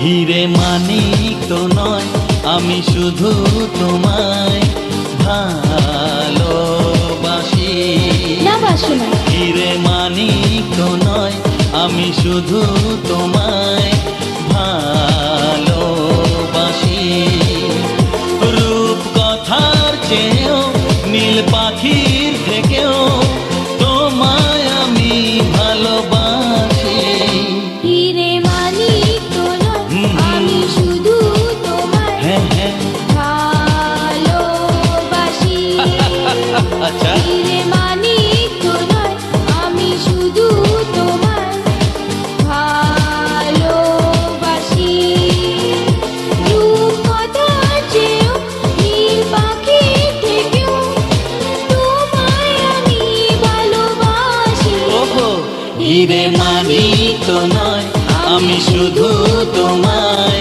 হিরে মানিক তো নয়, আমি শুধু তোমায় ভালোবাসি। না বাসো না। হিরে মানিক তো নয়, আমি শুধু তোমায় ভালোবাসি। রূপ কথার চেয়েও নীল পাখির থেকেও তোমায় আমি ভালোবাসি। হিরে মানিক তো নয়, আমি শুধু তোমায় ভালোবাসি। আচ্ছা, হিরে মানিক তো নয়, আমি শুধু তোমায় ভালোবাসি। রূপ কথার চেয়েও নীল পাখির থেকেও তোমায় আমি ভালোবাসি। ওহো, হিরে মানিক তো নয়, আমি শুধু তোমায়